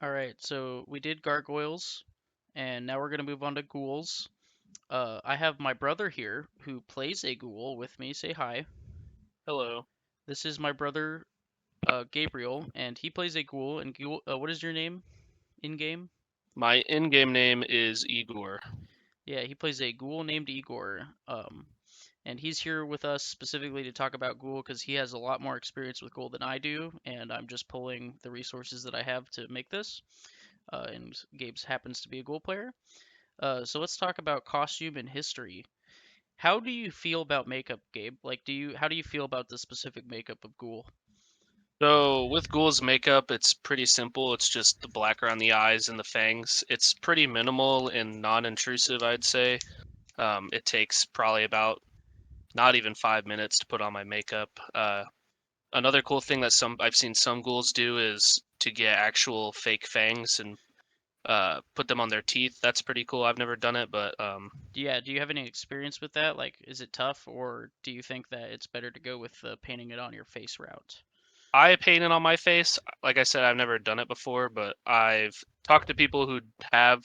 All right, so we did gargoyles, and now we're gonna move on to ghouls. I have my brother here who plays a ghoul with me. Say hi. Hello. This is my brother, Gabriel, and he plays a ghoul. And ghoul, what is your name in game? My in-game name is Igor. Yeah, he plays a ghoul named Igor. And he's here with us specifically to talk about ghoul because he has a lot more experience with ghoul than I do, and I'm just pulling the resources that I have to make this. And Gabe's happens to be a ghoul player. So let's talk about costume and history. How do you feel about makeup, Gabe? Like, how do you feel about the specific makeup of Ghoul? So with Ghoul's makeup, it's pretty simple. It's just the black around the eyes and the fangs. It's pretty minimal and non-intrusive, I'd say. It takes probably about not even 5 minutes to put on my makeup. Another cool thing that I've seen some ghouls do is to get actual fake fangs and put them on their teeth. That's pretty cool. I've never done it, but Yeah, do you have any experience with that? Like, is it tough, or do you think that it's better to go with the painting it on your face route? I paint it on my face. Like I said, I've never done it before, but I've talked to people who have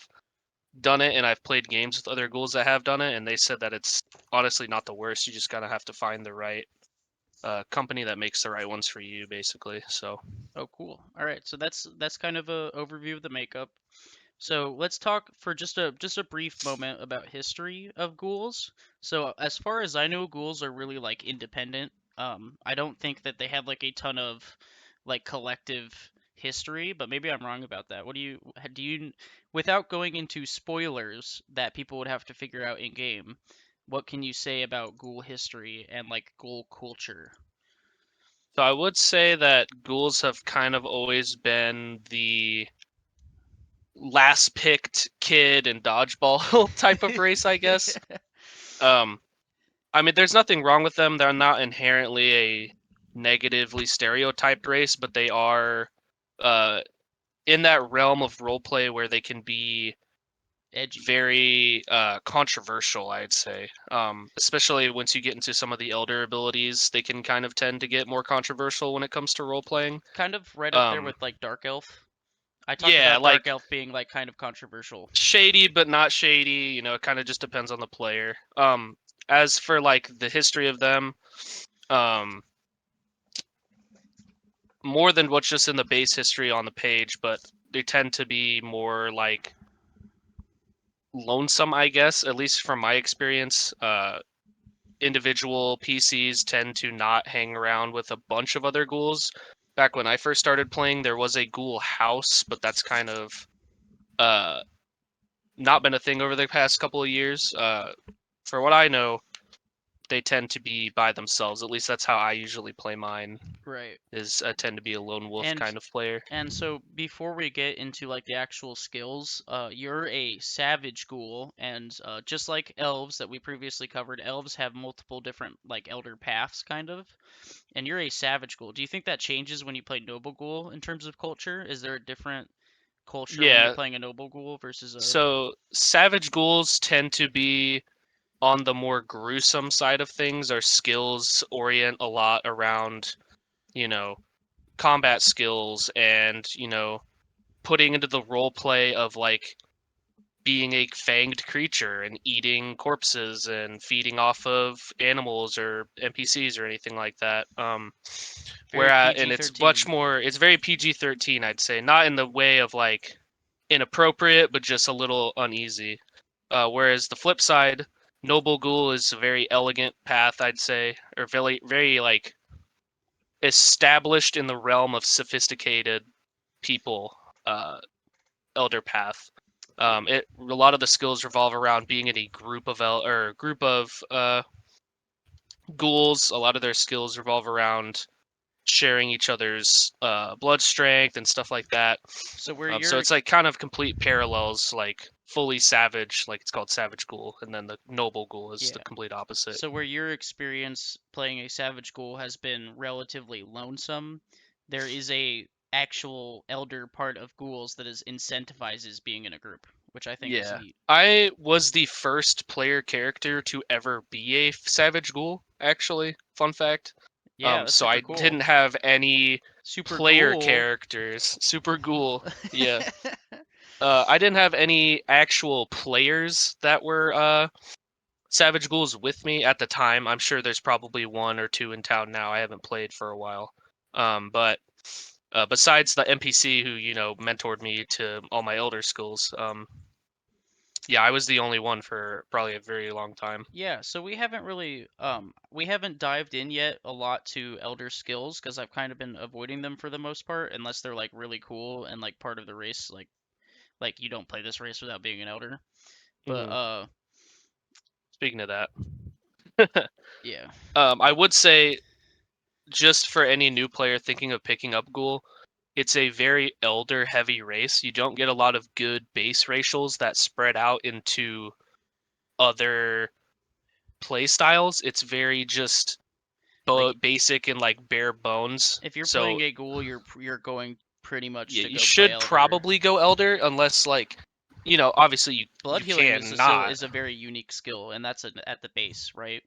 done it, and I've played games with other ghouls that have done it, and they said that it's honestly not the worst. You just gotta have to find the right company that makes the right ones for you, basically. So Oh, cool. All right, so that's kind of a overview of the makeup. So let's talk for just a brief moment about history of ghouls. So as far as I know, ghouls are really like independent. I don't think that they have like a ton of like collective history, but maybe I'm wrong about that. What do you without going into spoilers that people would have to figure out in game, what can you say about ghoul history and like ghoul culture? So I would say that ghouls have kind of always been the last picked kid in dodgeball type of race, I guess. Um, I mean, there's nothing wrong with them. They're not inherently a negatively stereotyped race, but they are uh, in that realm of roleplay where they can be Edgy. very controversial, I'd say. Especially once you get into some of the elder abilities, they can kind of tend to get more controversial when it comes to role playing. Kind of right up there Um, with like Dark Elf. I talked yeah, about Dark like Elf being like kind of controversial. shady but not shady. You know, it kind of just depends on the player. As for like the history of them, um, more than what's just in the base history on the page, but they tend to be more like lonesome, I guess, at least from my experience. Individual PCs tend to not hang around with a bunch of other ghouls. Back when I first started playing, there was a ghoul house, but that's kind of uh, not been a thing over the past couple of years. For what I know, they tend to be by themselves. At least that's how I usually play mine. Right. Is I tend to be a lone wolf And kind of player. and so before we get into like the actual skills, you're a savage ghoul, and just like elves that we previously covered, elves have multiple different like elder paths, kind of. And you're a savage ghoul. Do you think that changes when you play noble ghoul in terms of culture? Is there a different culture when you're Yeah. playing a noble ghoul versus a? So savage ghouls tend to be on the more gruesome side of things. Our skills orient a lot around, you know, combat skills and, putting into the role play of like being a fanged creature and eating corpses and feeding off of animals or NPCs or anything like that. Very And PG-13. it's very PG-13, I'd say, not in the way of like inappropriate, but just a little uneasy. Whereas the flip side, Noble Ghoul is a very elegant path, I'd say, or very like established in the realm of sophisticated people. Elder path. Cool. A lot of the skills revolve around being in a group of ghouls. A lot of their skills revolve around sharing each other's blood strength and stuff like that. So where So you're it's like kind of complete parallels, like fully savage, like it's called Savage Ghoul, and then the Noble Ghoul is the yeah. complete opposite. So where your experience playing a savage ghoul has been relatively lonesome, there is a actual elder part of ghouls that is incentivizes being in a group, which I think is Yeah. neat. I was the first player character to ever be a Savage Ghoul, actually. Fun fact. Yeah, that's So I super didn't cool. have any. Super player Ghoul. characters. Super Ghoul. Yeah. I didn't have any actual players that were Savage Ghouls with me at the time. I'm sure there's probably one or two in town now. I haven't played for a while. But besides the NPC who mentored me to all my Elder skills, yeah, I was the only one for probably a very long time. Yeah, so we haven't dived in yet a lot to elder skills because I've kind of been avoiding them for the most part unless they're like really cool and like part of the race like you don't play this race without being an elder. But hmm Speaking of that, yeah. I would say just for any new player thinking of picking up Ghoul, it's a very elder heavy race. You don't get a lot of good base racials that spread out into other play styles. It's very just Like basic and like bare bones. if you're So playing a ghoul, you're going pretty much yeah, to you go play should elder. probably go elder unless like obviously Blood you healing can not. is a very unique skill and that's at the base, right?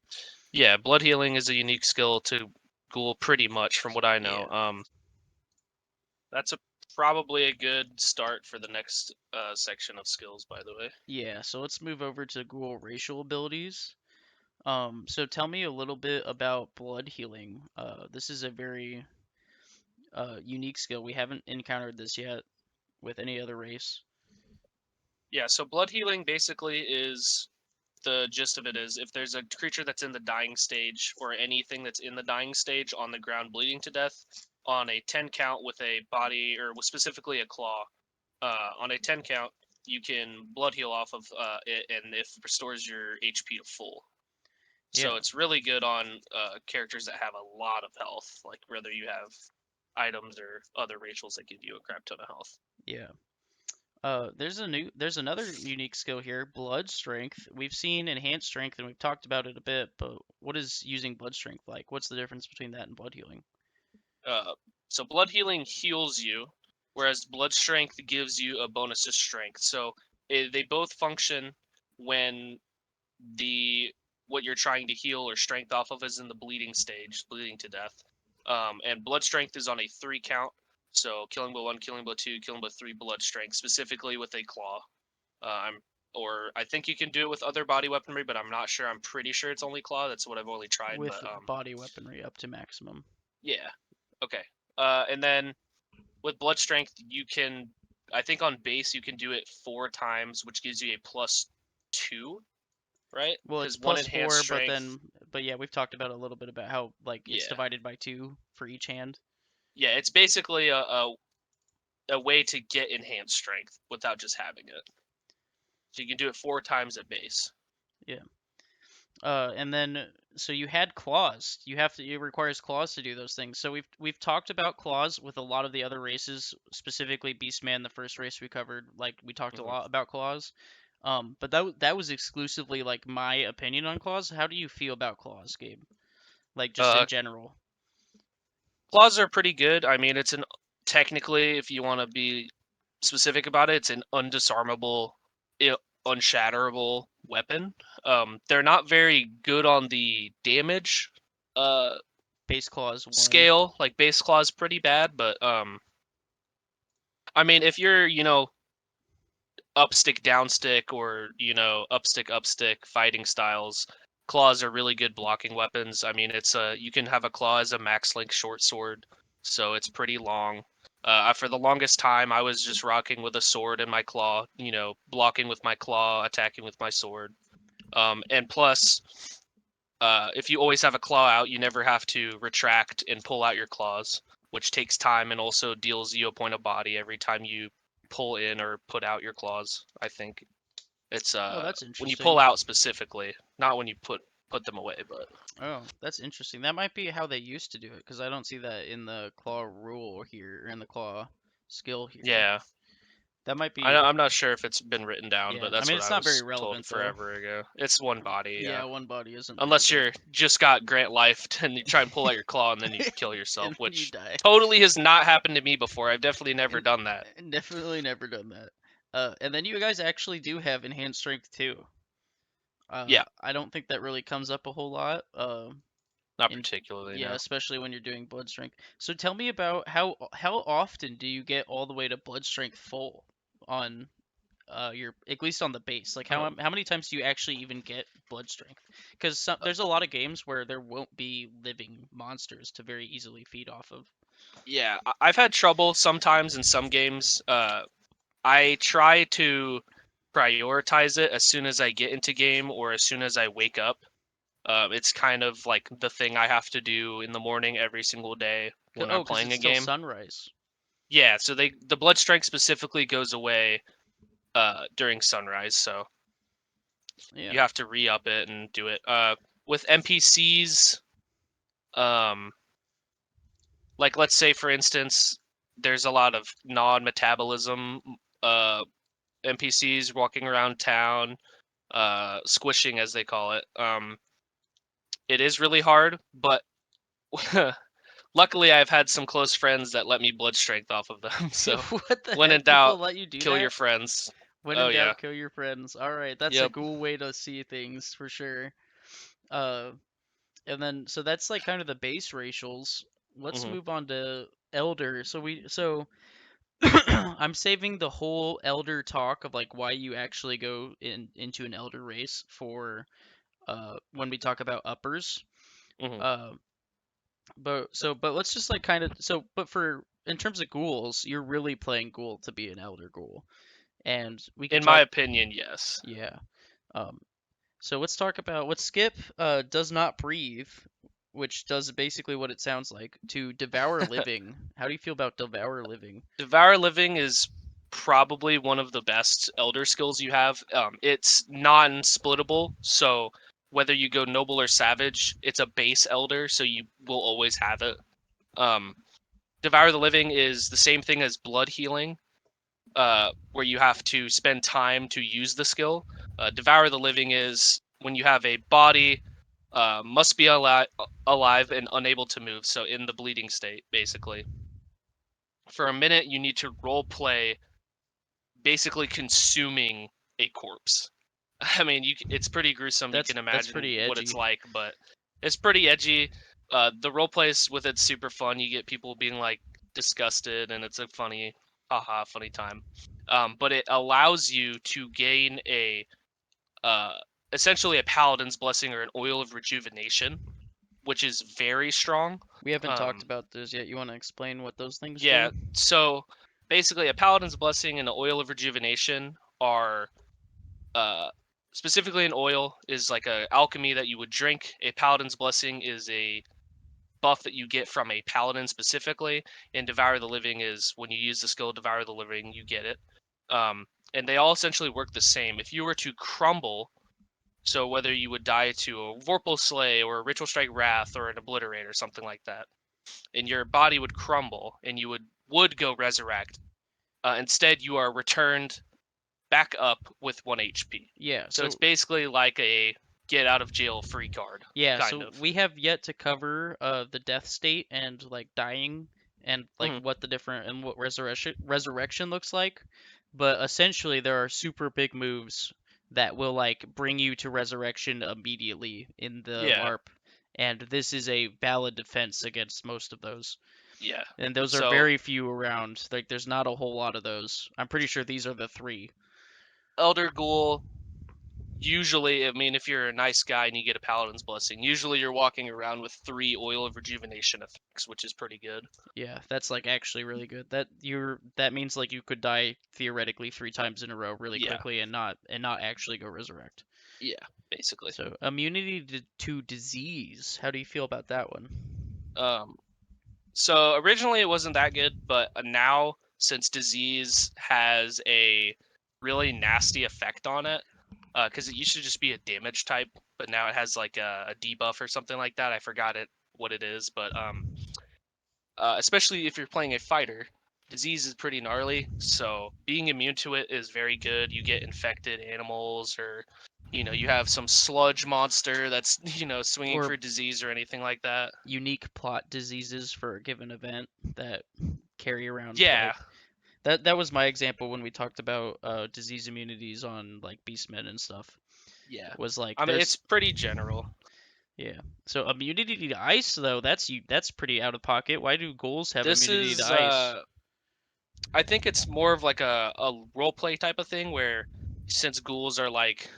Yeah, blood healing is a unique skill to Ghoul pretty much from what I know. Yeah. That's a probably a good start for the next section of skills, by the way. Yeah, so let's move over to ghoul racial abilities. So tell me a little bit about blood healing. This is a very unique skill. We haven't encountered this yet with any other race. Yeah, so blood healing basically is the gist of it is if there's a creature that's in the dying stage or anything that's in the dying stage on the ground bleeding to death on a 10 count with a body or specifically a claw, on a 10 count, you can blood heal off of it and it restores your HP to full. So Yeah, it's really good on characters that have a lot of health, like whether you have items or other racials that give you a crap ton of health. yeah. There's another unique skill here, blood strength. We've seen enhanced strength and we've talked about it a bit, but what is using blood strength like? What's the difference between that and blood healing? Uh, so blood healing heals you, whereas blood strength gives you a bonus to strength. So they both function when the what you're trying to heal or strength off of is in the bleeding stage, bleeding to death. And blood strength is on a 3 count. So killing blow 1, killing blow 2, killing blow 3 blood strength, specifically with a claw. I'm or I think you can do it with other body weaponry, but I'm not sure. I'm pretty sure it's only claw. That's what I've only tried. With But body weaponry up to maximum. yeah, okay. And then with blood strength, you can, I think on base you can do it 4 times, which gives you a +2, right? Well, it's Because one plus enhanced four, strength. but yeah, we've talked about it a little bit about how like it's Yeah, divided by two for each hand. yeah. It's basically a way to get enhanced strength without just having it. So you can do it 4 times at base. Yeah. And then so you had claws. You have to it requires claws to do those things. So we've talked about claws with a lot of the other races, specifically Beastman, the first race we covered. Like we talked a hmm lot about claws. But that was exclusively like my opinion on claws. How do you feel about claws, Gabe? Like just Uh, in general. claws are pretty good. I mean, it's an technically, if you want to be specific about it, it's an undisarmable, unshatterable weapon. They're not very good on the damage uh Base claws one. scale. Like base claw's pretty bad, but I mean, if you're up stick down stick or up stick fighting styles, claws are really good blocking weapons. I mean, it's you can have a claw as a max length short sword, so it's pretty long. For the longest time, I was just rocking with a sword in my claw, blocking with my claw, attacking with my sword. And plus, if you always have a claw out, you never have to retract and pull out your claws, which takes time and also deals you a point of body every time you pull in or put out your claws. I think it's Oh, that's when you pull interesting. out specifically, not when you put them away. But Oh, that's interesting. That might be how they used to do it, because I don't see that in the claw rule here, or in the claw skill here. yeah, That might be, I'm not sure if it's been written down, but yeah. I that's mean, what it's I not very was told relevant though. forever ago. It's one body, Yeah, yeah. one body isn't very Unless big. you're just got Grant life and you try and pull out your claw and then you kill yourself, And then you which die. totally has not happened to me before. I've definitely never And, done that. and definitely never done that. And then you guys actually do have enhanced strength too. Yeah. I don't think that really comes up a whole lot. Not In particularly, yeah, no. especially when you're doing blood strength. So tell me about how often do you get all the way to blood strength full on your at least on the base? Like Um, how many times do you actually even get blood strength? Because there's a lot of games where there won't be living monsters to very easily feed off of. yeah, I've had trouble sometimes in some games. I try to prioritize it as soon as I get into game or as soon as I wake up. It's kind of like the thing I have to do in the morning every single day when I'm Oh, because playing it's a still game. sunrise. Yeah, so the blood strength specifically goes away during sunrise, so Yeah. you have to re-up it and do it. With NPCs, um, like let's say for instance, there's a lot of non-metabolism uh NPCs walking around town, squishing as they call it. It is really hard, but luckily I've had some close friends that let me blood strength off of them. So What the when in heck? People doubt, let you do kill your that? friends. When Oh in yeah. doubt, kill your friends. All right, that's a Yep. cool way to see things for sure. Uh, and then so that's like kind of the base racials. Let's Hmm. move on to Elder. So I'm saving the whole Elder talk of like why you actually go into an Elder race for when we talk about uppers. Hmm. Uh, but let's just like kind of but for in terms of ghouls, you're really playing ghoul to be an Elder ghoul, and we can In my talk. opinion, yes. Yeah. Um, So let's talk about what Skip does not breathe, which does basically what it sounds like to devour living. How do you feel about devour living? Devour Living is probably one of the best Elder skills you have. It's non-splittable, so whether you go Noble or Savage, it's a base Elder, so you will always have it. Um, Devour the Living is the same thing as Blood Healing, where you have to spend time to use the skill. Devour the Living is when you have a body must be alive and unable to move, so in the bleeding state, basically. For a minute, you need to role play basically consuming a corpse. I mean, it's pretty gruesome. You can That's imagine pretty what it's edgy. like, but it's pretty edgy. The role plays with it's super fun. You get people being like disgusted, and it's a funny, haha, funny time. But it allows you to gain a uh, essentially a paladin's blessing or an oil of rejuvenation, which is very strong. We haven't talked Um, about those yet. You want to explain what those things yeah, do? so basically, a paladin's blessing and the oil of rejuvenation are uh, specifically an oil is like a alchemy that you would drink. A paladin's blessing is a buff that you get from a paladin specifically, and devour the living is when you use the skill devour the living, you get it. Um, and they all essentially work the same. If you were to crumble, so whether you would die to a Vorpal Slay or a Ritual Strike Wrath or an Obliterate or something like that, and your body would crumble and you would go resurrect. Instead, you are returned back up with 1 HP. Yeah. So it's basically like a get out of jail free card, kind So of. we have yet to cover the death state and like dying and like Hmm. what the different and what resurrection looks like. But essentially there are super big moves that will like bring you to resurrection immediately in the Yeah, LARP. And this is a valid defense against most of those. yeah. And those are So very few around. Like there's not a whole lot of those. I'm pretty sure these are the three. Elder Ghoul, usually, I mean, if you're a nice guy and you get a Paladin's Blessing, usually you're walking around with 3 Oil of Rejuvenation effects, which is pretty good. Yeah, that's like actually really good. That means like you could die theoretically 3 times in a row really Yeah, quickly and not actually go resurrect. yeah, basically. So immunity to disease. How do you feel about that one? Um, so originally it wasn't that good, but now since disease has a really nasty effect on it, because it used to just be a damage type, but now it has like a debuff or something like that. I forgot what it is, but especially if you're playing a fighter, disease is pretty gnarly. So being immune to it is very good. You get infected animals, or you have some sludge monster that's swinging Or for disease or anything like that. unique plot diseases for a given event that carry around Yeah, like that was my example when we talked about disease immunities on like beastmen and stuff. yeah. Was like I mean, it's pretty general. Yeah. So immunity to ice though, that's pretty out of pocket. Why do ghouls have This immunity to is ice? I think it's more of like a role play type of thing where since ghouls are like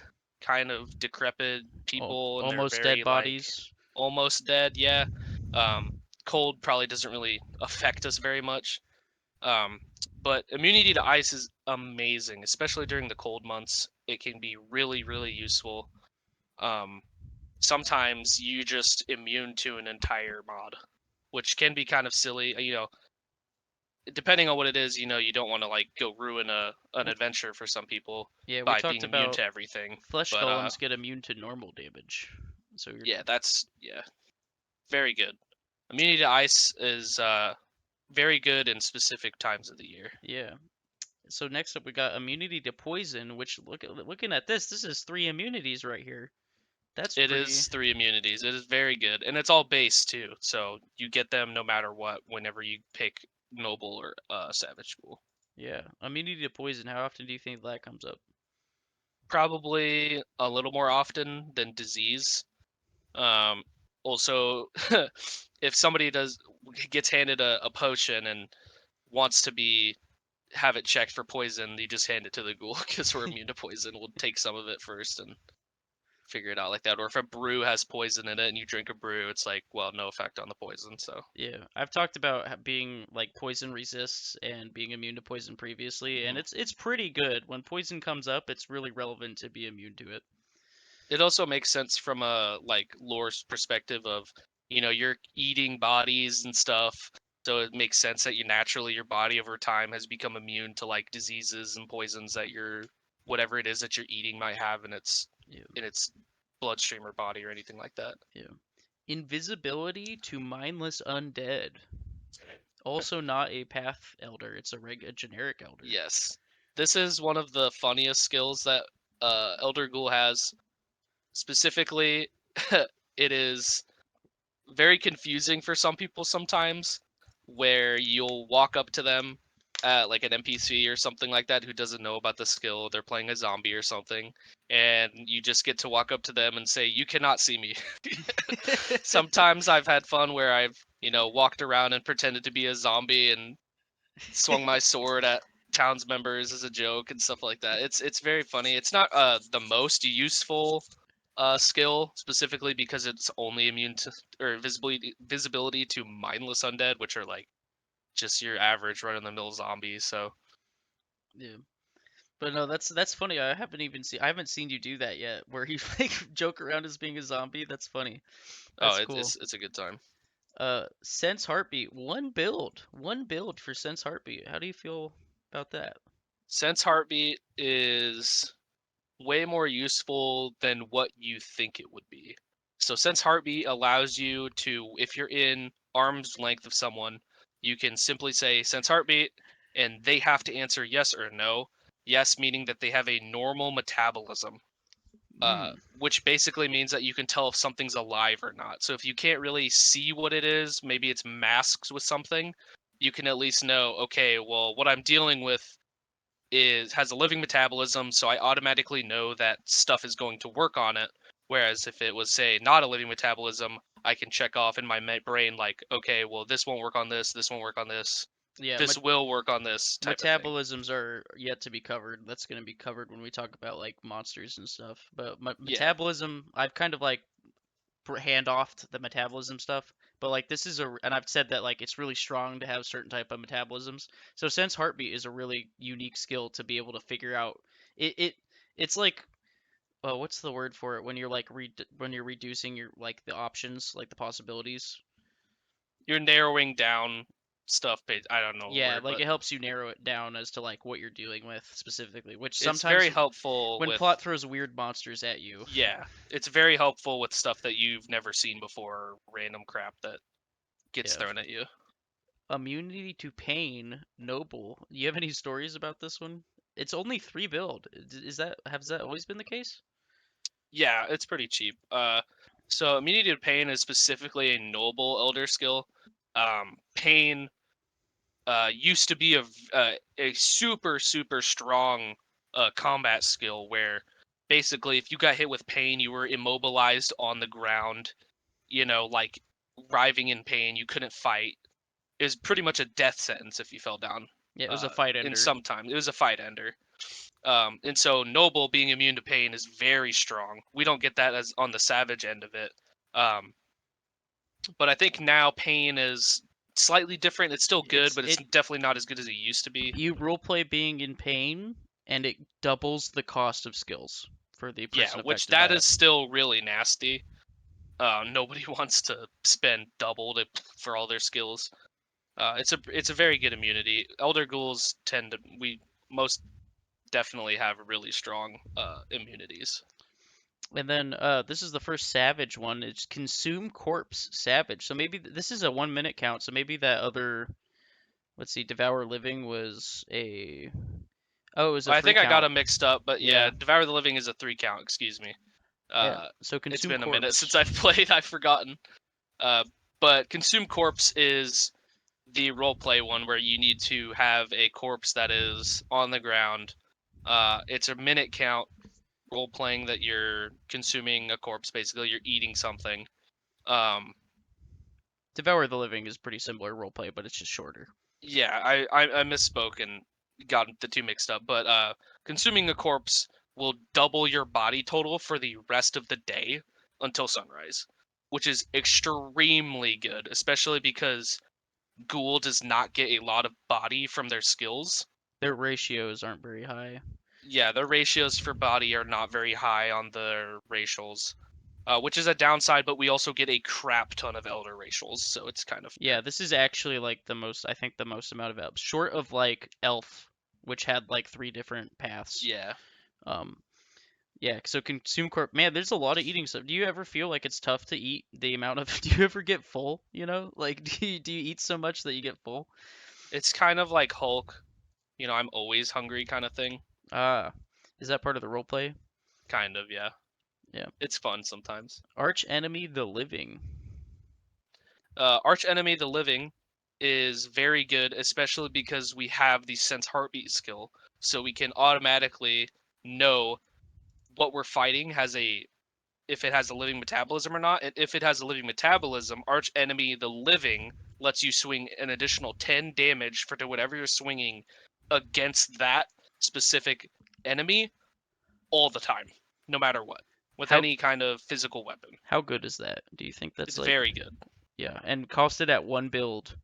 kind of decrepit people and they're Almost dead very like bodies. almost dead, yeah. Um, cold probably doesn't really affect us very much. Um, but immunity to ice is amazing, especially during the cold months. It can be really, really useful. Um, sometimes you just immune to an entire mod, which can be kind of silly. Depending on what it is, you don't want to like go ruin an W- adventure for some people Yeah, we by talked being immune about to everything. flesh But golems get immune to normal damage. So you're yeah, that's very good. Immunity to ice is very good in specific times of the year. yeah. So next up we got immunity to poison, which looking at this is three immunities right here. That's It pretty. is three immunities. It is very good, and it's all base too, so you get them no matter what. Whenever you pick noble or savage school, Yeah. Immunity to poison, how often do you think that comes up? probably a little more often than disease. Um, also, if somebody gets handed a potion and wants to be have it checked for poison, you just hand it to the ghoul because we're immune to poison. We'll take some of it first and figure it out like that. Or if a brew has poison in it and you drink a brew, it's like, well, no effect on the poison. So, Yeah, I've talked about being like poison resists and being immune to poison previously, and mhm. it's pretty good. When poison comes up, it's really relevant to be immune to it. It also makes sense from a like lore perspective of, you're eating bodies and stuff. So it makes sense that your body over time has become immune to like diseases and poisons that whatever it is that you're eating might have Yeah, in its bloodstream or body or anything like that. yeah. Invisibility to mindless undead. Also not a path elder. It's a generic elder. Yes. This is one of the funniest skills that Elder Ghoul has. Specifically, it is very confusing for some people sometimes, where you'll walk up to them at like an NPC or something like that who doesn't know about the skill. They're playing a zombie or something, and you just get to walk up to them and say, "You cannot see me." Sometimes I've had fun where I've, walked around and pretended to be a zombie and swung my sword at towns members as a joke and stuff like that. It's very funny. It's not the most useful skill specifically because it's only immune to or visibility to mindless undead, which are like just your average run of the mill zombies. So Yeah. But no, that's funny. I haven't seen you do that yet, where you like joke around as being a zombie. That's funny. oh, That's it's cool. it's it's a good time. Sense heartbeat. One build for sense heartbeat. How do you feel about that? Sense heartbeat is way more useful than what you think it would be. So sense heartbeat allows you to, if you're in arm's length of someone, you can simply say sense heartbeat, and they have to answer yes or no. Yes, meaning that they have a normal metabolism, Hmm. which basically means that you can tell if something's alive or not. So if you can't really see what it is, maybe it's masked with something, you can at least know, okay, well, what I'm dealing with is has a living metabolism, so I automatically know that stuff is going to work on it. Whereas if it was, say, not a living metabolism, I can check off in my brain like, okay, well, this won't work on this won't work on Yeah, this will work on this type of thing. metabolisms are yet to be covered. That's going to be covered when we talk about like monsters and stuff. But Yeah, metabolism, I've kind of like hand off the metabolism stuff. But like this is and I've said that like it's really strong to have certain type of metabolisms. So sense heartbeat is a really unique skill to be able to figure out. It it's like what's the word for it when you're like when you're reducing your like the options, like the possibilities. you're narrowing down stuff. I don't know the Yeah, word, like but it helps you narrow it down as to like what you're dealing with specifically, which it's very sometimes helpful when with, plot throws weird monsters at you. yeah, it's very helpful with stuff that you've never seen before, or random crap that gets Yeah. thrown at you. Immunity to pain, noble. You have any stories about this one? It's only three build. Is that has that always been the case? Yeah, it's pretty cheap. So immunity to pain is specifically a noble elder skill. Pain used to be a super super strong combat skill where basically if you got hit with pain, you were immobilized on the ground. like writhing in pain, you couldn't fight. It was pretty much a death sentence if you fell down. Yeah, it was a fight In ender. some time, it was a fight ender. And so Noble being immune to pain is very strong. We don't get that as on the Savage end of it. Um, but I think now pain is slightly different. It's still good, It's but it's it definitely not as good as it used to be. you roleplay being in pain, and it doubles the cost of skills for the Yeah, person which affected that by is it. still really nasty. Nobody wants to spend double for all their skills. It's a very good immunity. Elder ghouls we most definitely have really strong immunities. And then this is the first Savage one. It's Consume Corpse Savage. So maybe this is a 1 minute count. So maybe that other, let's see, Devour Living was a, oh, it was a I 3 think I got count. them mixed up, but yeah, Yeah, Devour the Living is a 3 count. Excuse me. yeah. Uh, So it's Consume been a minute Corpse. since I've played. I've forgotten. Uh, but Consume Corpse is the roleplay one where you need to have a corpse that is on the ground. It's a minute count role playing that you're consuming a corpse. Basically, you're eating something. Um, Devour the Living is pretty similar roleplay, but it's just shorter. yeah, I misspoke and got the two mixed up. But consuming a corpse will double your body total for the rest of the day until sunrise, which is extremely good, especially because Ghoul does not get a lot of body from their skills. Their ratios aren't very high. Yeah, their ratios for body are not very high on their racials, which is a downside. But we also get a crap ton of elder racials, so it's kind of Yeah, fair. this is actually like I think the most amount of elves, short of like Elf, which had like 3 different paths. Yeah, Um, yeah, so Consume Corp, man, there's a lot of eating stuff. Do you ever feel like it's tough to eat the amount of, do you ever get full, Like, do you eat so much that you get full? it's kind of like Hulk. I'm always hungry kind of thing. Ah, is that part of the role play? Kind of, yeah. Yeah. It's fun sometimes. Arch Enemy the Living. Arch Enemy the Living is very good, especially because we have the Sense Heartbeat skill, so we can automatically know what we're fighting if it has a living metabolism or not. And if it has a living metabolism, Arch Enemy the Living lets you swing an additional 10 damage for whatever you're swinging against that specific enemy all the time, no matter what, with How any kind of physical weapon. how good is that? Do you think that's It's like, very good. yeah, and costed at one build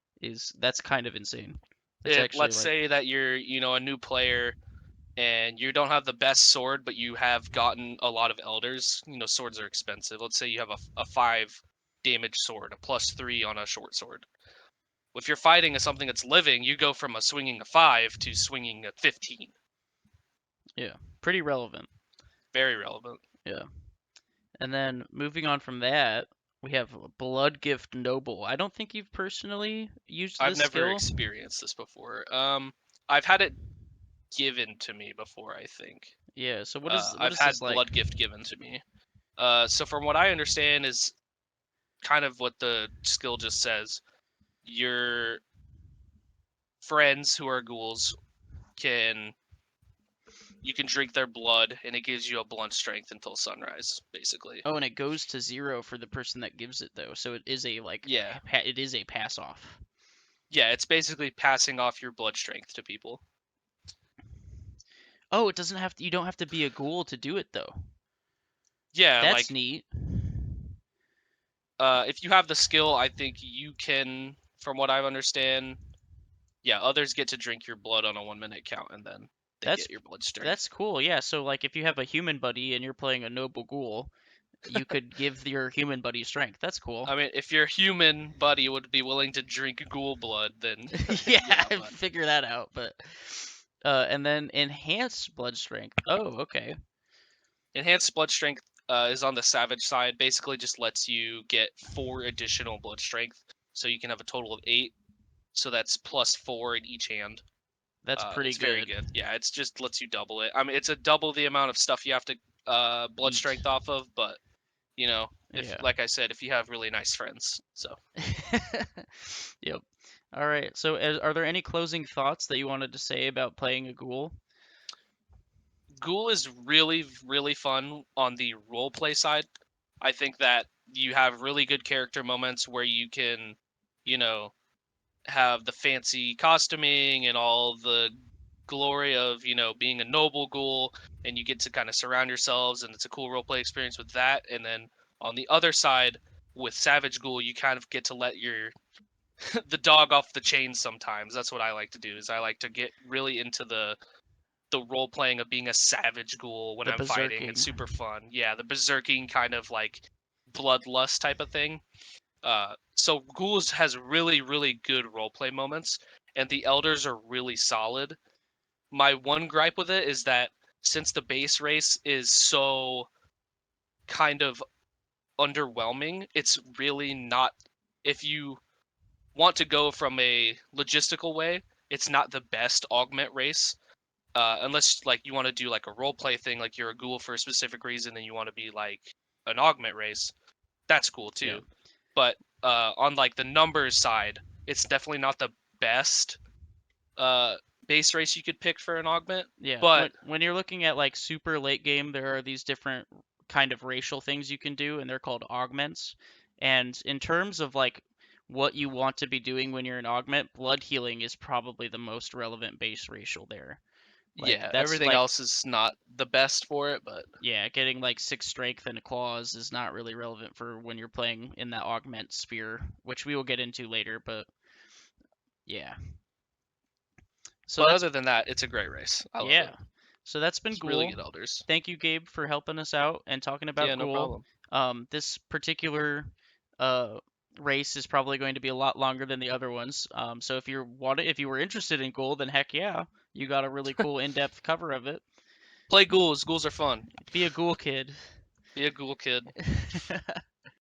that's kind of insane. That's It actually let's like, say that you're, a new player and you don't have the best sword, but you have gotten a lot of elders. Swords are expensive. Let's say you have a 5 damage sword, a +3 on a short sword. If you're fighting something that's living, you go from a swinging a 5 to swinging a 15. yeah, pretty relevant. Very relevant. Yeah. And then moving on from that, we have Blood Gift Noble. I don't think you've personally used I've this never skill. experienced this before. I've had it given to me before, I think. Yeah, so what I've is this had like? blood gift given to me. So from what I understand is kind of what the skill just says. Your friends who are ghouls can you can drink their blood and it gives you a blunt strength until sunrise, basically. Oh, and it goes to 0 for the person that gives it though. So it is a like Yeah. it is a pass off. Yeah, it's basically passing off your blood strength to people. Oh, it doesn't have to, you don't have to be a ghoul to do it though. Yeah, That's like neat. if you have the skill, I think you can, from what I understand, yeah, others get to drink your blood on a 1 minute count and then they That's get your blood strength. that's cool. Yeah, so like if you have a human buddy and you're playing a noble ghoul, you could give your human buddy strength. That's cool. I mean, if your human buddy would be willing to drink ghoul blood, then Yeah, yeah, but figure that out. But and then enhanced blood strength. Oh, okay. enhanced blood strength is on the savage side. Basically, just lets you get 4 additional blood strength, so you can have a total of 8. So that's +4 in each hand. That's pretty It's very good. good. Yeah, it's just lets you double it. I mean, it's a double the amount of stuff you have to blood Eat. strength off of, but if Yeah. like I said, if you have really nice friends, so Yep. All right. So, are there any closing thoughts that you wanted to say about playing a ghoul? Ghoul is really really fun on the role play side. I think that you have really good character moments where you can, you know, have the fancy costuming and all the glory of, being a noble ghoul, and you get to kind of surround yourselves, and it's a cool roleplay experience with that. And then on the other side, with Savage Ghoul, you kind of get to let your the dog off the chain sometimes. That's what I like to do. Is I like to get really into the role playing of being a savage ghoul when The I'm fighting. It's berserking. super fun. Yeah, the berserking kind of like bloodlust type of thing. So Ghouls has really, really good roleplay moments, and the Elders are really solid. My one gripe with it is that since the base race is so kind of underwhelming, it's really not. If you want to go from a logistical way, it's not the best augment race. Unless like you want to do like a role play thing, like you're a ghoul for a specific reason, and you want to be like an augment race. That's cool Yeah. too. But on like the numbers side, it's definitely not the best uh, base race you could pick for an augment. Yeah, But when you're looking at like super late game, there are these different kind of racial things you can do, and they're called augments. And in terms of like what you want to be doing when you're an augment, blood healing is probably the most relevant base racial there. Like yeah, that's everything like else is not the best for it. But yeah, getting like 6 strength and a claws is not really relevant for when you're playing in that augment sphere, which we will get into later, but yeah. So that's other than that, it's a great race. I love yeah. it. So that's been It's really Ghoul. good elders. Thank you, Gabe, for helping us out and talking Yeah, about no Ghoul. problem. This particular uh, race is probably going to be a lot longer than the other ones. So if you were interested in Ghoul, then heck yeah, you got a really cool in-depth cover of it. Play ghouls. Ghouls are fun. Be a Ghoul kid. Be a ghoul kid.